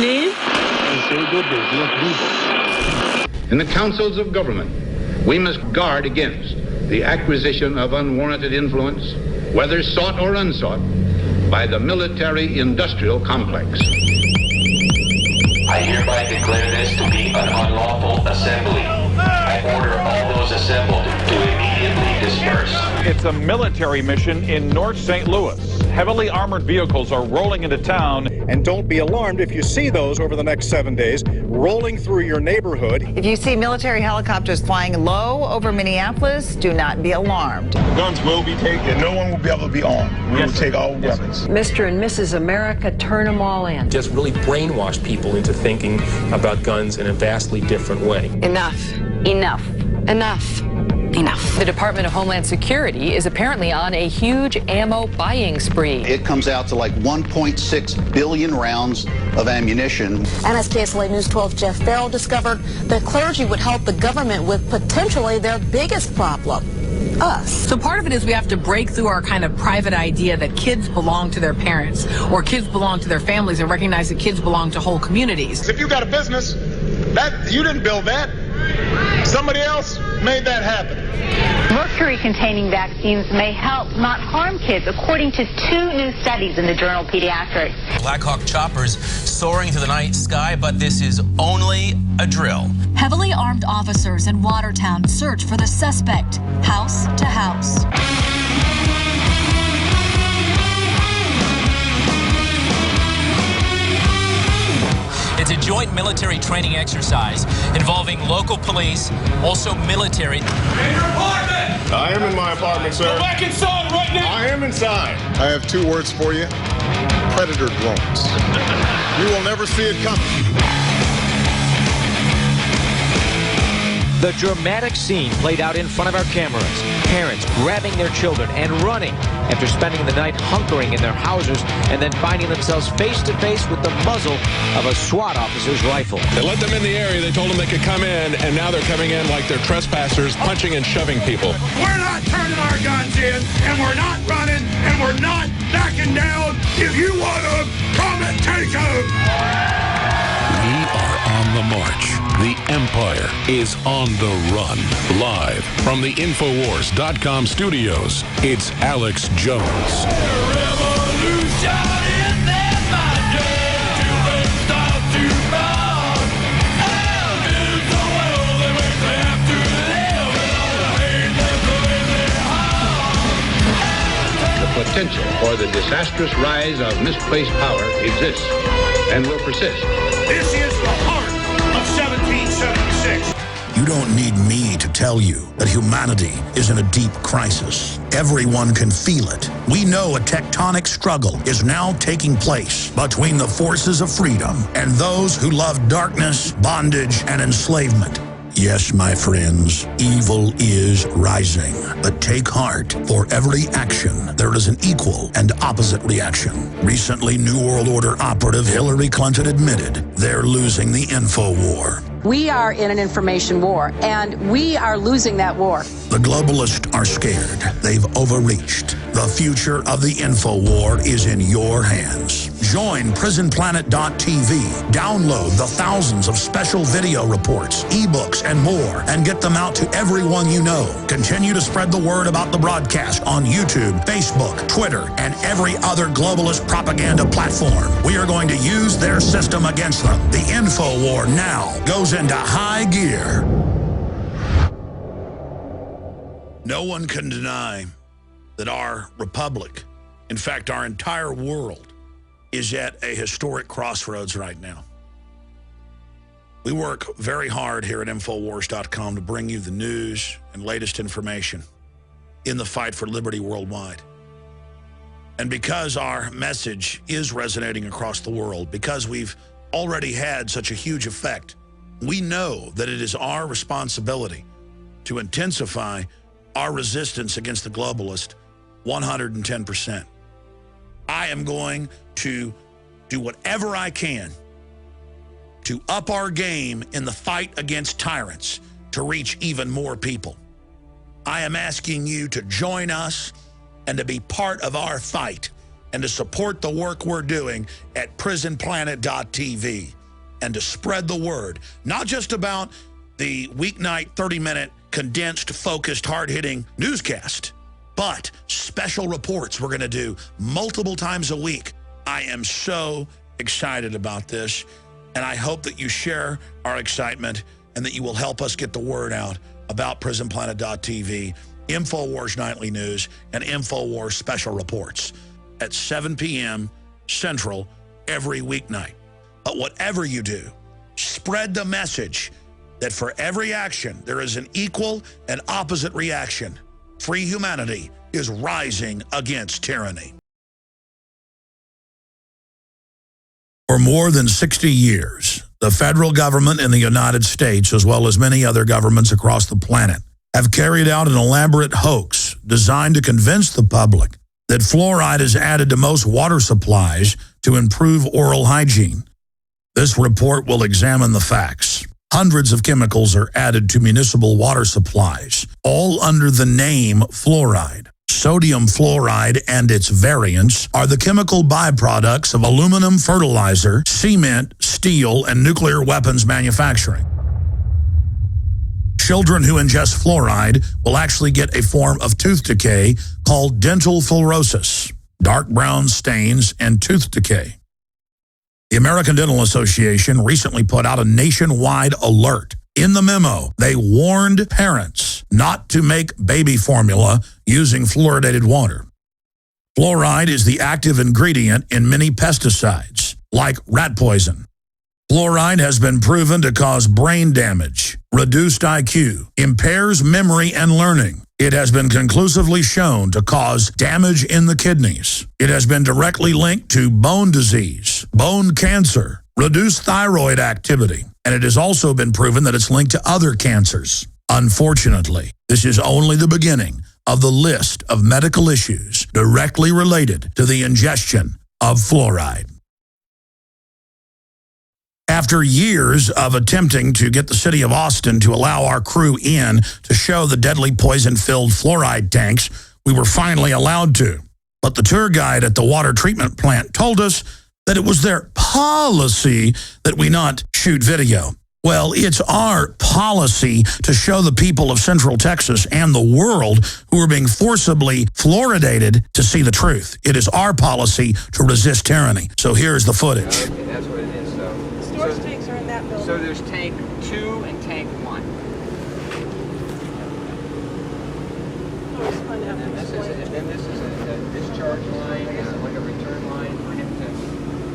please. In the councils of government, we must guard against the acquisition of unwarranted influence, whether sought or unsought, by the military-industrial complex. I hereby declare this to be an unlawful assembly. I order all those assembled to immediately disperse. It's a military mission in North St. Louis. Heavily armored vehicles are rolling into town. And don't be alarmed if you see those over the next 7 days rolling through your neighborhood. If you see military helicopters flying low over Minneapolis, do not be alarmed. Guns will be taken. No one will be able to be armed. We will take all weapons. Mr. and Mrs. America, turn them all in. Just really brainwash people into thinking about guns in a vastly different way. Enough. Enough. Enough. Enough. The Department of Homeland Security is apparently on a huge ammo buying spree. It comes out to like 1.6 billion rounds of ammunition. NSKSLA News 12 Jeff Farrell discovered that clergy would help the government with potentially their biggest problem. Us. So part of it is we have to break through our kind of private idea that kids belong to their parents or kids belong to their families and recognize that kids belong to whole communities. If you got a business, that you didn't build that. Somebody else made that happen. Mercury-containing vaccines may help, not harm kids, according to 2 new studies in the journal Pediatrics. Black Hawk choppers soaring through the night sky, but this is only a drill. Heavily armed officers in Watertown search for the suspect, house to house. It's a joint military training exercise involving local police, also military. In your apartment! I am in my apartment, sir. Go back inside right now! I am inside. I have 2 words for you. Predator drones. You will never see it coming. The dramatic scene played out in front of our cameras. Parents grabbing their children and running after spending the night hunkering in their houses and then finding themselves face to face with the muzzle of a SWAT officer's rifle. They let them in the area, they told them they could come in, and now they're coming in like they're trespassers, punching and shoving people. We're not turning our guns in, and we're not running, and we're not backing down. If you want them, come and take them. We are on the march. The Empire is on the run. Live from the Infowars.com studios, it's Alex Jones. The potential for the disastrous rise of misplaced power exists and will persist. This is the heart of 1776. You don't need me to tell you that humanity is in a deep crisis. Everyone can feel it. We know a tectonic struggle is now taking place between the forces of freedom and those who love darkness, bondage, and enslavement. Yes, my friends, evil is rising. But take heart. For every action, there is an equal and opposite reaction. Recently, New World Order operative Hillary Clinton admitted they're losing the info war. We are in an information war, and we are losing that war. The globalists are scared. They've overreached. The future of the info war is in your hands. Join PrisonPlanet.tv. Download the thousands of special video reports, ebooks, and more, and get them out to everyone you know. Continue to spread the word about the broadcast on YouTube, Facebook, Twitter, and every other globalist propaganda platform. We are going to use their system against them. The info war now goes into high gear. No one can deny that our republic, in fact, our entire world, is at a historic crossroads right now. We work very hard here at Infowars.com to bring you the news and latest information in the fight for liberty worldwide. And because our message is resonating across the world, because we've already had such a huge effect, we know that it is our responsibility to intensify our resistance against the globalist 110%. I am going to do whatever I can to up our game in the fight against tyrants to reach even more people. I am asking you to join us and to be part of our fight and to support the work we're doing at prisonplanet.tv and to spread the word, not just about the weeknight 30-minute condensed, focused, hard-hitting newscast, but special reports we're going to do multiple times a week. I am so excited about this, and I hope that you share our excitement and that you will help us get the word out about prisonplanet.tv, InfoWars Nightly News, and InfoWars Special Reports at 7 p.m. Central every weeknight. But whatever you do, spread the message that for every action, there is an equal and opposite reaction. Free humanity is rising against tyranny. For more than 60 years, the federal government in the United States, as well as many other governments across the planet, have carried out an elaborate hoax designed to convince the public that fluoride is added to most water supplies to improve oral hygiene. This report will examine the facts. Hundreds of chemicals are added to municipal water supplies, all under the name fluoride. Sodium fluoride and its variants are the chemical byproducts of aluminum fertilizer, cement, steel, and nuclear weapons manufacturing. Children who ingest fluoride will actually get a form of tooth decay called dental fluorosis, dark brown stains, and tooth decay. The American Dental Association recently put out a nationwide alert. In the memo, they warned parents not to make baby formula using fluoridated water. Fluoride is the active ingredient in many pesticides, like rat poison. Fluoride has been proven to cause brain damage, reduced IQ, impairs memory and learning. It has been conclusively shown to cause damage in the kidneys. It has been directly linked to bone disease, bone cancer, reduced thyroid activity, and it has also been proven that it's linked to other cancers. Unfortunately, this is only the beginning of the list of medical issues directly related to the ingestion of fluoride. After years of attempting to get the city of Austin to allow our crew in to show the deadly poison-filled fluoride tanks, we were finally allowed to. But the tour guide at the water treatment plant told us that it was their policy that we not shoot video. Well, it's our policy to show the people of Central Texas and the world who are being forcibly fluoridated to see the truth. It is our policy to resist tyranny. So here's the footage. Okay, that's what it is. Storage tanks are in that building. So there's tank 2 and tank 1. And then this is a discharge line, like a return line for him to...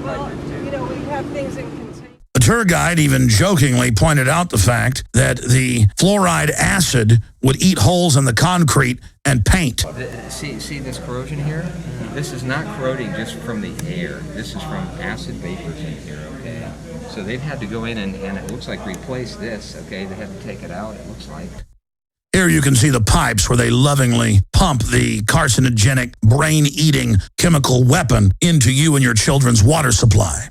Well, you know, we have things in containment. The tour guide even jokingly pointed out the fact that the fluoride acid would eat holes in the concrete and paint. See this corrosion here? This is not corroding just from the air. This is from acid vapors in here, okay? So they've had to go in and it looks like replace this, okay? They had to take it out, it looks like. Here you can see the pipes where they lovingly pump the carcinogenic, brain-eating chemical weapon into you and your children's water supply.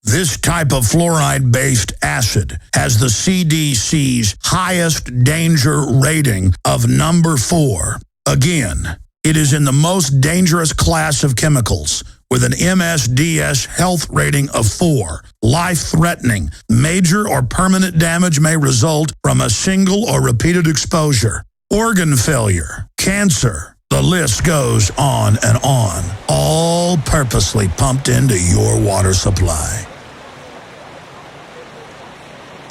This type of fluoride-based acid has the CDC's highest danger rating of number 4. Again, it is in the most dangerous class of chemicals with an MSDS health rating of 4. Life-threatening, major or permanent damage may result from a single or repeated exposure. Organ failure, cancer, the list goes on and on, all purposely pumped into your water supply.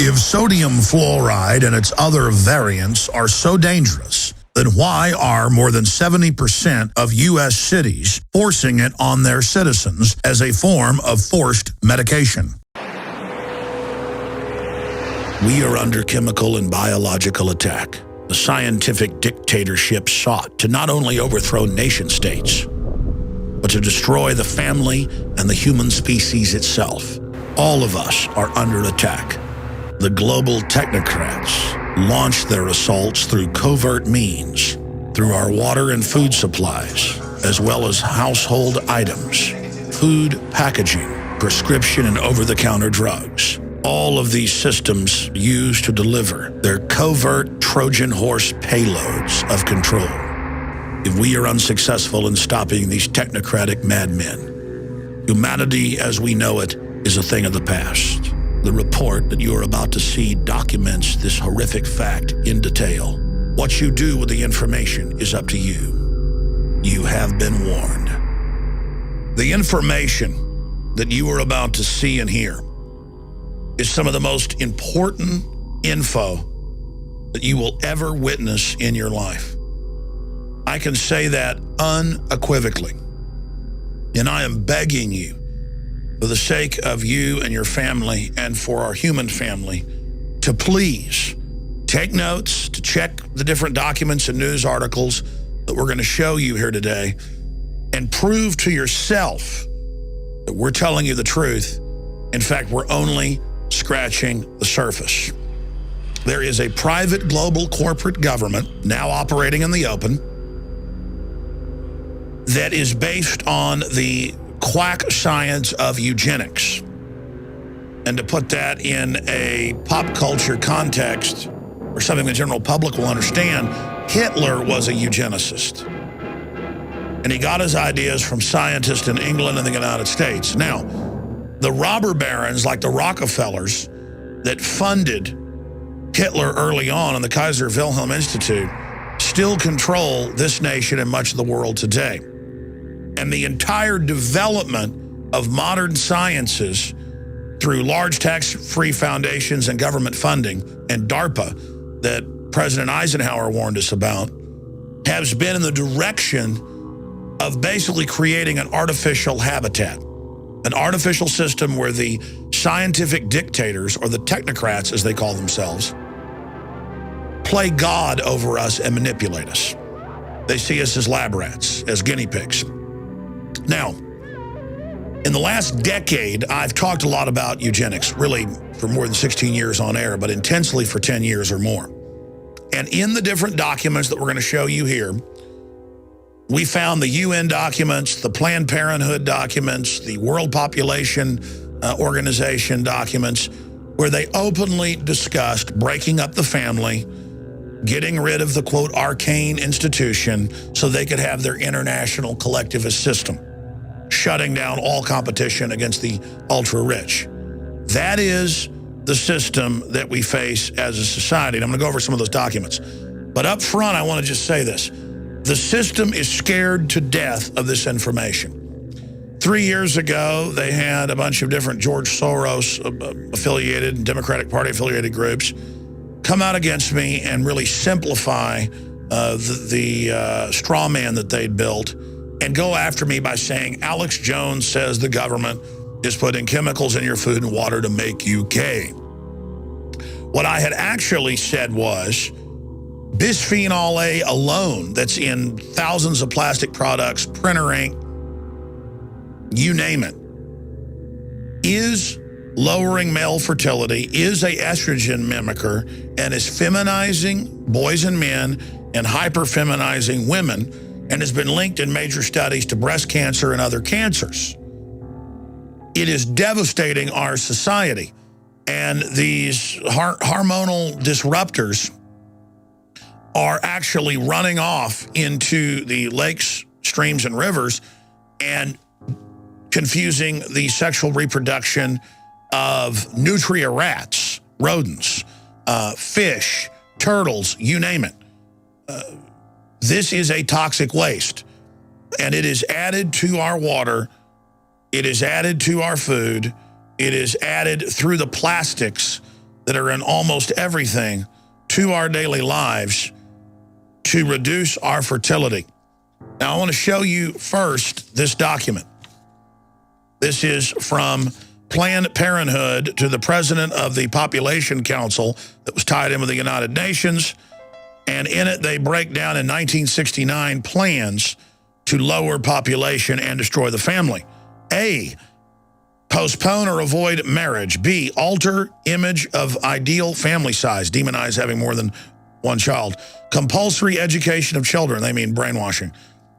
If sodium fluoride and its other variants are so dangerous, then why are more than 70% of U.S. cities forcing it on their citizens as a form of forced medication? We are under chemical and biological attack. The scientific dictatorship sought to not only overthrow nation-states, but to destroy the family and the human species itself. All of us are under attack. The global technocrats launch their assaults through covert means, through our water and food supplies, as well as household items, food packaging, prescription and over-the-counter drugs. All of these systems used to deliver their covert Trojan horse payloads of control. if we are unsuccessful in stopping these technocratic madmen. Humanity as we know it is a thing of the past. The report that you are about to see documents this horrific fact in detail. What you do with the information is up to you. You have been warned. The information that you are about to see and hear is some of the most important info that you will ever witness in your life. I can say that unequivocally. And I am begging you, for the sake of you and your family and for our human family, to please take notes, to check the different documents and news articles that we're going to show you here today, and prove to yourself that we're telling you the truth. In fact, we're only scratching the surface. There is a private global corporate government now operating in the open that is based on the quack science of eugenics. And to put that in a pop culture context, or something the general public will understand, Hitler was a eugenicist. And he got his ideas from scientists in England and the United States. Now, the robber barons like the Rockefellers that funded Hitler early on in the Kaiser Wilhelm Institute still control this nation and much of the world today. And the entire development of modern sciences through large tax-free foundations and government funding and DARPA that President Eisenhower warned us about has been in the direction of basically creating an artificial habitat, an artificial system where the scientific dictators, or the technocrats as they call themselves, play God over us and manipulate us. They see us as lab rats, as guinea pigs. Now, in the last decade, I've talked a lot about eugenics, really for more than 16 years on air, but intensely for 10 years or more. And in the different documents that we're going to show you here, we found the UN documents, the Planned Parenthood documents, the World Population Organization documents, where they openly discussed breaking up the family, getting rid of the, quote, arcane institution so they could have their international collectivist system, shutting down all competition against the ultra-rich. That is the system that we face as a society. And I'm going to go over some of those documents. But up front, I want to just say this. The system is scared to death of this information. 3 years ago, they had a bunch of different George Soros affiliated and Democratic Party affiliated groups come out against me and really simplify the straw man that they'd built and go after me by saying, Alex Jones says the government is putting chemicals in your food and water to make you gay. What I had actually said was, bisphenol A alone, that's in thousands of plastic products, printer ink, you name it, is lowering male fertility, is a estrogen mimicker, and is feminizing boys and men and hyper-feminizing women, and has been linked in major studies to breast cancer and other cancers. It is devastating our society. And these hormonal disruptors are actually running off into the lakes, streams, and rivers and confusing the sexual reproduction of nutria rats, rodents, fish, turtles, you name it. This is a toxic waste, and it is added to our water. It is added to our food. It is added through the plastics that are in almost everything to our daily lives to reduce our fertility. Now, I want to show you first this document. This is from Planned Parenthood to the president of the Population Council that was tied in with the United Nations. And in it, they break down in 1969 plans to lower population and destroy the family. A, postpone or avoid marriage. B, alter image of ideal family size. Demonize having more than one child. Compulsory education of children. They mean brainwashing.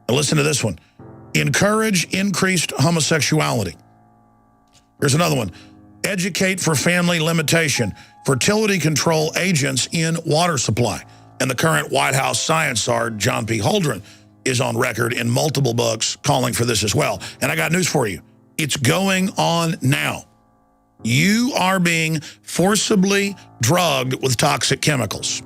Now listen to this one. Encourage increased homosexuality. Here's another one. Educate for family limitation. Fertility control agents in water supply. And the current White House science czar, John P. Holdren, is on record in multiple books calling for this as well. And I got news for you. It's going on now. You are being forcibly drugged with toxic chemicals.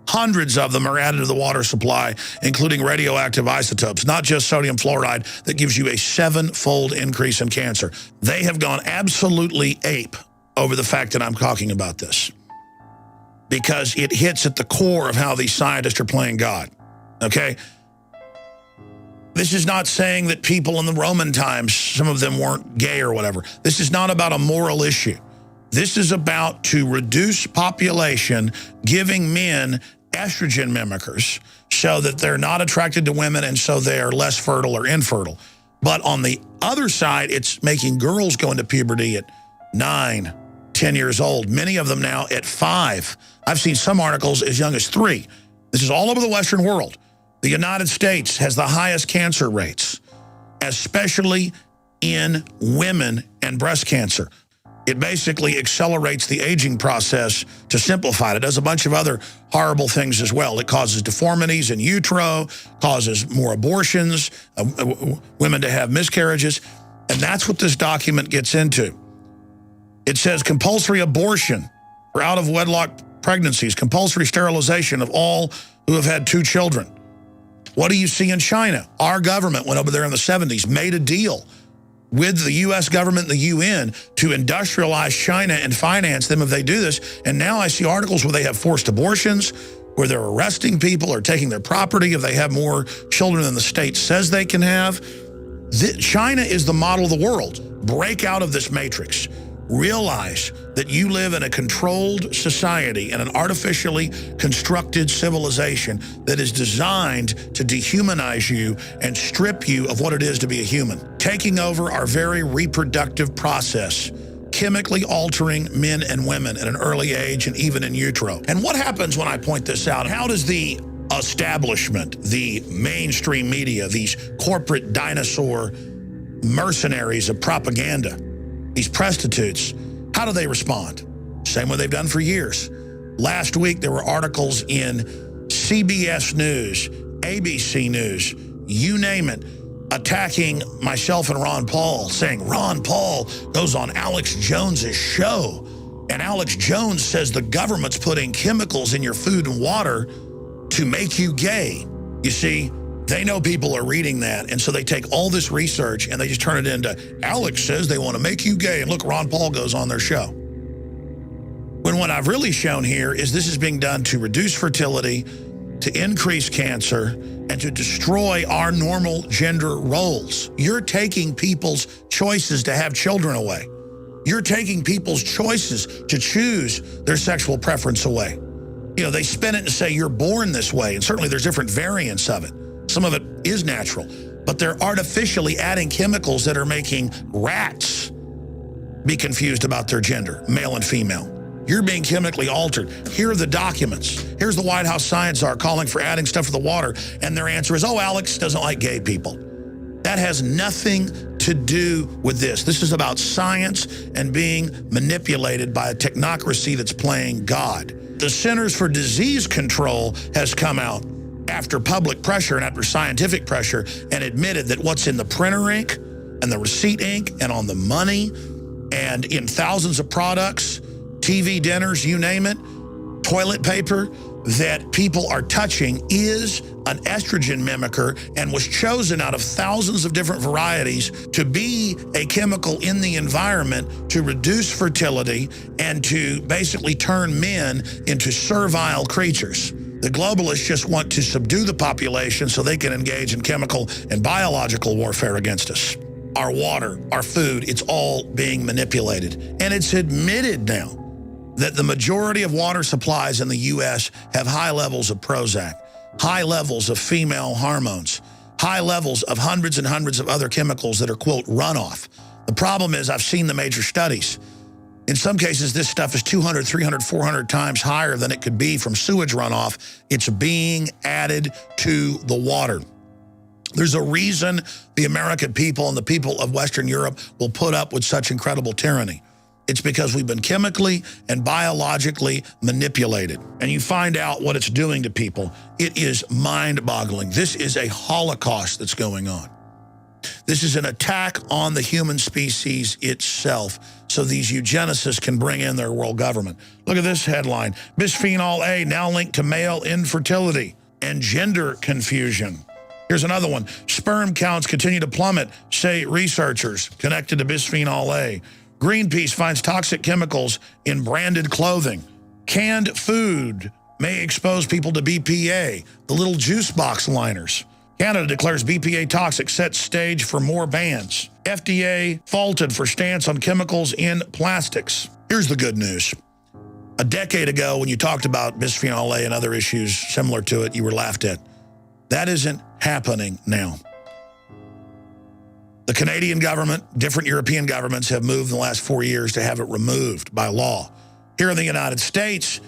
Hundreds of them are added to the water supply, including radioactive isotopes, not just sodium fluoride that gives you a 7-fold increase in cancer. They have gone absolutely ape over the fact that I'm talking about this, because it hits at the core of how these scientists are playing God, okay? This is not saying that people in the Roman times, some of them weren't gay or whatever. This is not about a moral issue. This is about to reduce population, giving men estrogen mimickers so that they're not attracted to women and so they are less fertile or infertile. But on the other side, it's making girls go into puberty at 9, 10 years old, many of them now at 5. I've seen some articles as young as 3. This is all over the Western world. The United States has the highest cancer rates, especially in women and breast cancer. It basically accelerates the aging process to simplify it. It does a bunch of other horrible things as well. It causes deformities in utero, causes more abortions, women to have miscarriages. And that's what this document gets into. It says compulsory abortion for out-of-wedlock pregnancies, compulsory sterilization of all who have had 2 children. What do you see in China? Our government went over there in the 70s, made a deal with the U.S. government and the UN to industrialize China and finance them if they do this. And now I see articles where they have forced abortions, where they're arresting people or taking their property if they have more children than the state says they can have. China is the model of the world. Break out of this matrix. Realize that you live in a controlled society and an artificially constructed civilization that is designed to dehumanize you and strip you of what it is to be a human, taking over our very reproductive process, chemically altering men and women at an early age and even in utero. And what happens when I point this out? How does the establishment, the mainstream media, these corporate dinosaur mercenaries of propaganda, these prostitutes, how do they respond? Same way they've done for years. Last week, there were articles in CBS News, ABC News, you name it, attacking myself and Ron Paul, saying Ron Paul goes on Alex Jones's show, and Alex Jones says the government's putting chemicals in your food and water to make you gay. You see, they know people are reading that, and so they take all this research and they just turn it into, Alex says they want to make you gay, and look, Ron Paul goes on their show. When what I've really shown here is this is being done to reduce fertility, to increase cancer, and to destroy our normal gender roles. You're taking people's choices to have children away. You're taking people's choices to choose their sexual preference away. You know, they spin it and say you're born this way, and certainly there's different variants of it. Some of it is natural, but they're artificially adding chemicals that are making rats be confused about their gender, male and female. You're being chemically altered. Here are the documents. Here's the White House science czar calling for adding stuff to the water, and their answer is, oh, Alex doesn't like gay people. That has nothing to do with this. This is about science and being manipulated by a technocracy that's playing God. The Centers for Disease Control has come out after public pressure and after scientific pressure and admitted that what's in the printer ink and the receipt ink and on the money and in thousands of products, TV dinners, you name it, toilet paper, that people are touching is an estrogen mimicker and was chosen out of thousands of different varieties to be a chemical in the environment to reduce fertility and to basically turn men into servile creatures. The globalists just want to subdue the population so they can engage in chemical and biological warfare against us. Our water, our food, it's all being manipulated. And it's admitted now that the majority of water supplies in the U.S. have high levels of Prozac, high levels of female hormones, high levels of hundreds and hundreds of other chemicals that are, quote, runoff. The problem is I've seen the major studies. In some cases, this stuff is 200, 300, 400 times higher than it could be from sewage runoff. It's being added to the water. There's a reason the American people and the people of Western Europe will put up with such incredible tyranny. It's because we've been chemically and biologically manipulated. And you find out what it's doing to people. It is mind-boggling. This is a holocaust that's going on. This is an attack on the human species itself, so these eugenicists can bring in their world government. Look at this headline. Bisphenol A now linked to male infertility and gender confusion. Here's another one. Sperm counts continue to plummet, say researchers connected to bisphenol A. Greenpeace finds toxic chemicals in branded clothing. Canned food may expose people to BPA, the little juice box liners. Canada declares BPA toxic, sets stage for more bans. FDA faulted for stance on chemicals in plastics. Here's the good news. A decade ago, when you talked about bisphenol A and other issues similar to it, you were laughed at. That isn't happening now. The Canadian government, different European governments have moved in the last 4 years to have it removed by law. Here in the United States,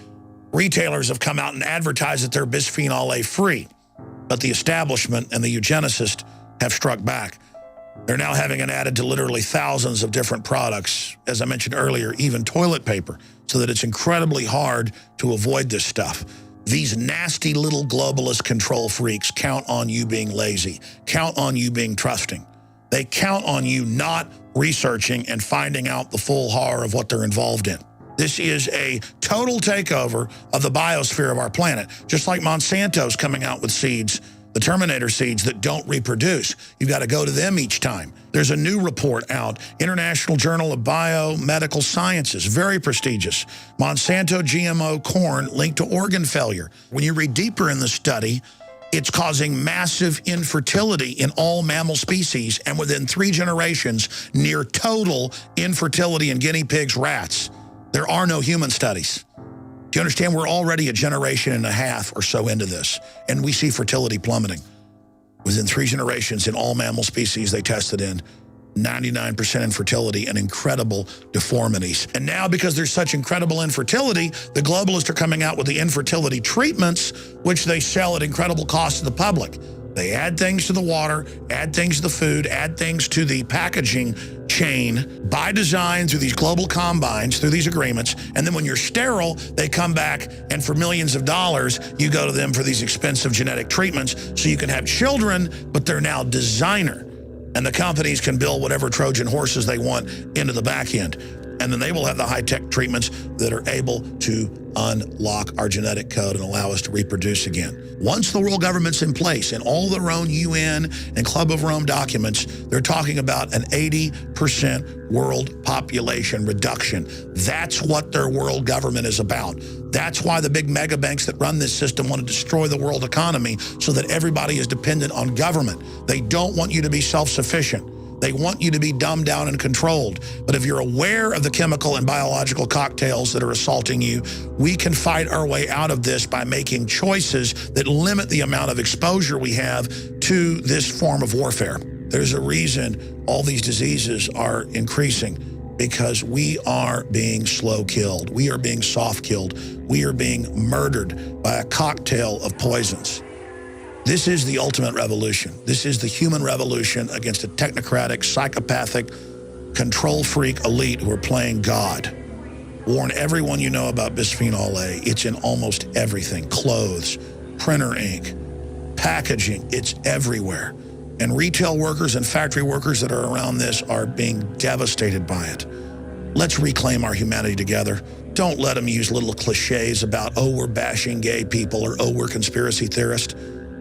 retailers have come out and advertised that they're bisphenol A free, but the establishment and the eugenicists have struck back. They're now having it added to literally thousands of different products, as I mentioned earlier, even toilet paper, so that it's incredibly hard to avoid this stuff. These nasty little globalist control freaks count on you being lazy, count on you being trusting. They count on you not researching and finding out the full horror of what they're involved in. This is a total takeover of the biosphere of our planet, just like Monsanto's coming out with seeds, the Terminator seeds that don't reproduce. You've got to go to them each time. There's a new report out, International Journal of Biomedical Sciences, very prestigious. Monsanto GMO corn linked to organ failure. When you read deeper in the study, it's causing massive infertility in all mammal species, and within 3 generations, near total infertility in guinea pigs, rats. There are no human studies. Do you understand? We're already a generation and a half or so into this, and we see fertility plummeting. Within 3 generations in all mammal species they tested in, 99% infertility and incredible deformities. And now, because there's such incredible infertility, the globalists are coming out with the infertility treatments, which they sell at incredible cost to the public. They add things to the water, add things to the food, add things to the packaging chain by design through these global combines, through these agreements. And then when you're sterile, they come back and for millions of dollars, you go to them for these expensive genetic treatments so you can have children, but they're now designer. And the companies can build whatever Trojan horses they want into the back end. And then they will have the high-tech treatments that are able to unlock our genetic code and allow us to reproduce again. Once the world government's in place, in all their own UN and Club of Rome documents, they're talking about an 80% world population reduction. That's what their world government is about. That's why the big mega banks that run this system want to destroy the world economy so that everybody is dependent on government. They don't want you to be self-sufficient. They want you to be dumbed down and controlled. But if you're aware of the chemical and biological cocktails that are assaulting you, we can fight our way out of this by making choices that limit the amount of exposure we have to this form of warfare. There's a reason all these diseases are increasing, because we are being slow killed. We are being soft killed. We are being murdered by a cocktail of poisons. This is the ultimate revolution. This is the human revolution against a technocratic, psychopathic, control freak elite who are playing God. Warn everyone you know about bisphenol A. It's in almost everything. Clothes, printer ink, packaging, it's everywhere. And retail workers and factory workers that are around this are being devastated by it. Let's reclaim our humanity together. Don't let them use little cliches about, oh, we're bashing gay people, or oh, we're conspiracy theorists.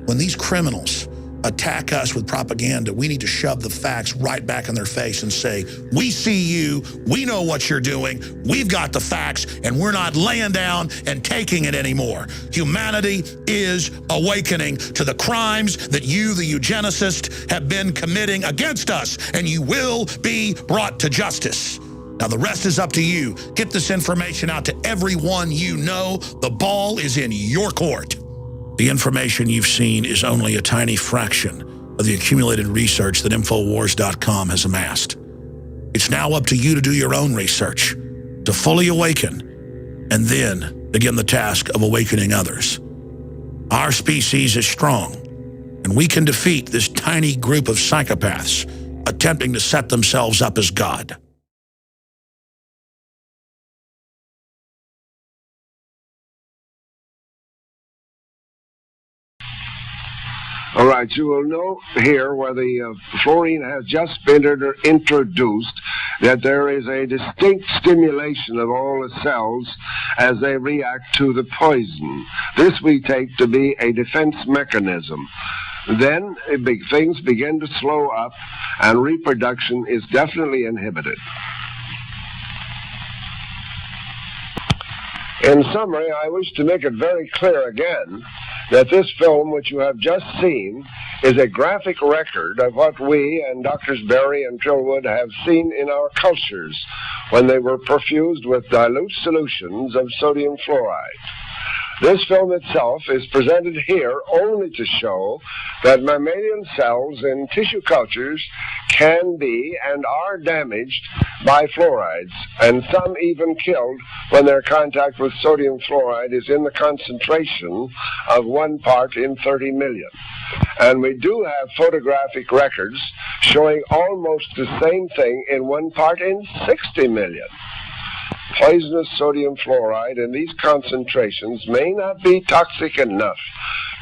When these criminals attack us with propaganda, we need to shove the facts right back in their face and say, we see you, we know what you're doing, we've got the facts, and we're not laying down and taking it anymore. Humanity is awakening to the crimes that you, the eugenicists, have been committing against us, and you will be brought to justice. Now, the rest is up to you. Get this information out to everyone you know. The ball is in your court. The information you've seen is only a tiny fraction of the accumulated research that Infowars.com has amassed. It's now up to you to do your own research, to fully awaken, and then begin the task of awakening others. Our species is strong, and we can defeat this tiny group of psychopaths attempting to set themselves up as God. All right, you will note here where the fluorine has just been introduced that there is a distinct stimulation of all the cells as they react to the poison. This we take to be a defense mechanism. Then things begin to slow up and reproduction is definitely inhibited. In summary, I wish to make it very clear again that this film, which you have just seen, is a graphic record of what we and Drs. Berry and Trillwood have seen in our cultures when they were perfused with dilute solutions of sodium fluoride. This film itself is presented here only to show that mammalian cells in tissue cultures can be and are damaged by fluorides, and some even killed when their contact with sodium fluoride is in the concentration of 1 part in 30 million. And we do have photographic records showing almost the same thing in 1 part in 60 million. Poisonous sodium fluoride in these concentrations may not be toxic enough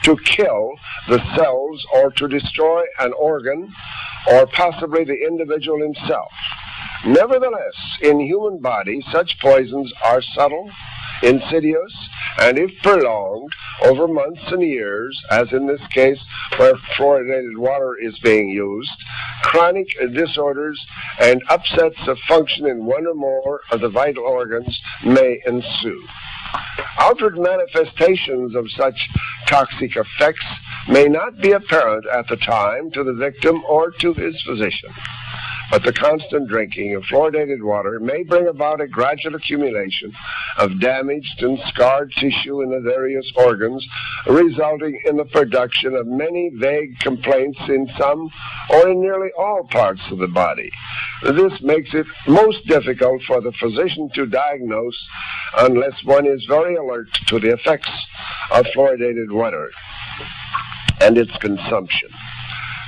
to kill the cells or to destroy an organ or possibly the individual himself. Nevertheless, in human body, such poisons are subtle, insidious, and if prolonged over months and years, as in this case where fluoridated water is being used, chronic disorders and upsets of function in one or more of the vital organs may ensue. Outward manifestations of such toxic effects may not be apparent at the time to the victim or to his physician. But the constant drinking of fluoridated water may bring about a gradual accumulation of damaged and scarred tissue in the various organs, resulting in the production of many vague complaints in some or in nearly all parts of the body. This makes it most difficult for the physician to diagnose unless one is very alert to the effects of fluoridated water and its consumption.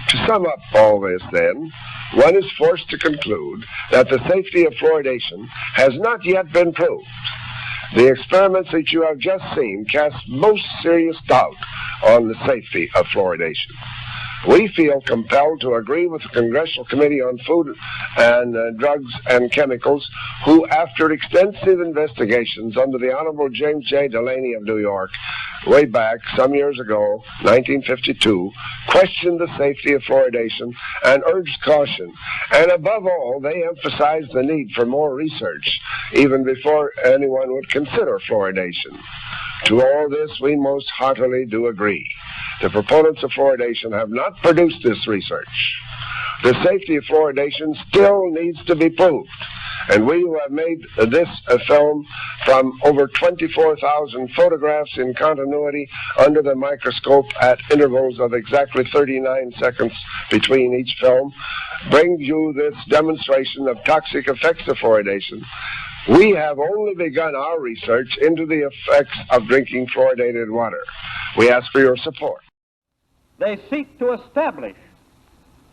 To sum up all this, then, one is forced to conclude that the safety of fluoridation has not yet been proved. The experiments that you have just seen cast most serious doubt on the safety of fluoridation. We feel compelled to agree with the Congressional Committee on Food and Drugs and Chemicals, who, after extensive investigations under the Honorable James J. Delaney of New York, way back some years ago, 1952, questioned the safety of fluoridation and urged caution. And above all, they emphasized the need for more research, even before anyone would consider fluoridation. To all this, we most heartily do agree. The proponents of fluoridation have not produced this research. The safety of fluoridation still needs to be proved. And we who have made this film from over 24,000 photographs in continuity under the microscope at intervals of exactly 39 seconds between each film, bring you this demonstration of toxic effects of fluoridation. We have only begun our research into the effects of drinking fluoridated water. We ask for your support. They seek to establish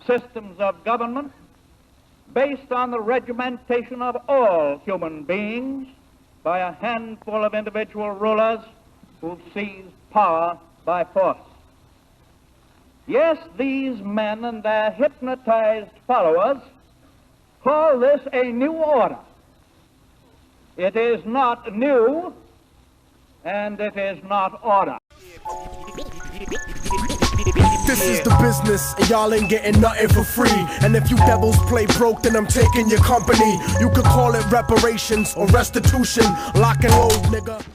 systems of government based on the regimentation of all human beings by a handful of individual rulers who've seized power by force. Yes, these men and their hypnotized followers call this a new order. It is not new, and it is not order. This is the business, and y'all ain't getting nothing for free. And if you devils play broke, then I'm taking your company. You could call it reparations or restitution. Lock and load, nigga.